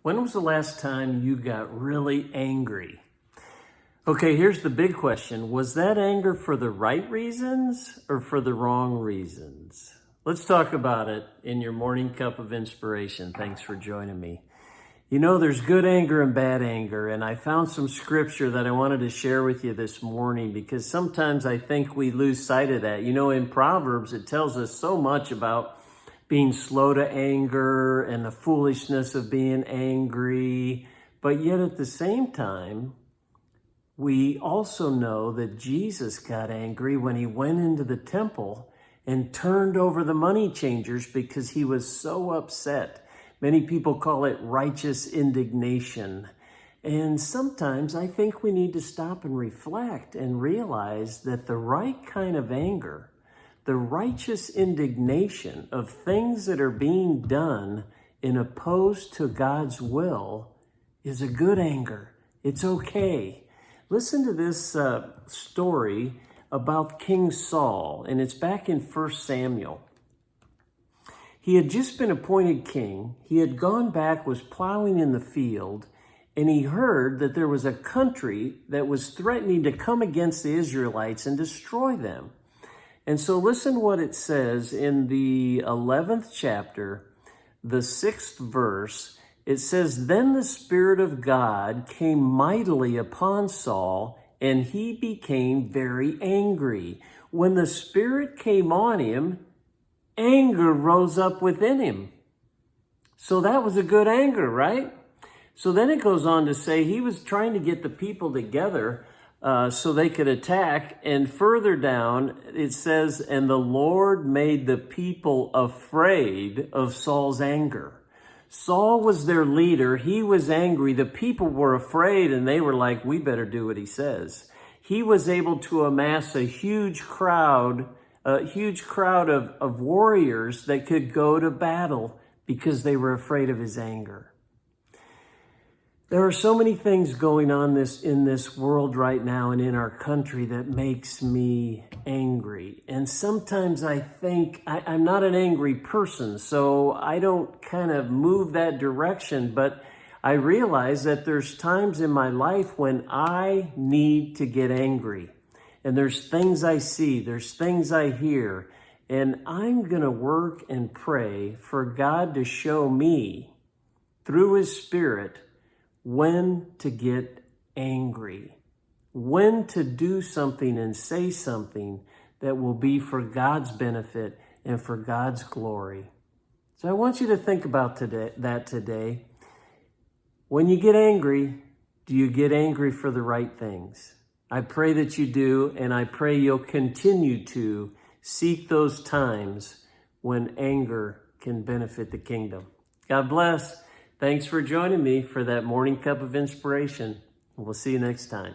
When was the last time you got really angry? Okay, here's the big question. Was that anger for the right reasons or for the wrong reasons? Let's talk about it in your morning cup of inspiration. Thanks for joining me. You know, there's good anger and bad anger, and I found some scripture that I wanted to share with you this morning because sometimes I think we lose sight of that. You know, in Proverbs, it tells us so much about being slow to anger and the foolishness of being angry. But yet at the same time, we also know that Jesus got angry when he went into the temple and turned over the money changers because he was so upset. Many people call it righteous indignation. And sometimes I think we need to stop and reflect and realize that the right kind of anger, the righteous indignation of things that are being done in opposed to God's will is a good anger. It's okay. Listen to this story about King Saul, and it's back in 1 Samuel. He had just been appointed king. He had gone back, was plowing in the field, and he heard that there was a country that was threatening to come against the Israelites and destroy them. And so listen what it says in the 11th chapter, the 6th verse. It says, "Then the Spirit of God came mightily upon Saul, and he became very angry. When the Spirit came on him, anger rose up within him." So that was a good anger, right? So then it goes on to say he was trying to get the people together so they could attack. And further down, it says, "And the Lord made the people afraid of Saul's anger." Saul was their leader. He was angry. The people were afraid, and they were like, we better do what he says. He was able to amass a huge crowd of warriors that could go to battle because they were afraid of his anger. There are so many things going on in this world right now and in our country that makes me angry. And sometimes I think I'm not an angry person, so I don't kind of move that direction. But I realize that there's times in my life when I need to get angry. And there's things I see, there's things I hear. And I'm going to work and pray for God to show me through his Spirit when to get angry, when to do something and say something that will be for God's benefit and for God's glory. So I want you to think about that today. When you get angry, do you get angry for the right things? I pray that you do, and I pray you'll continue to seek those times when anger can benefit the kingdom. God bless. Thanks for joining me for that morning cup of inspiration. We'll see you next time.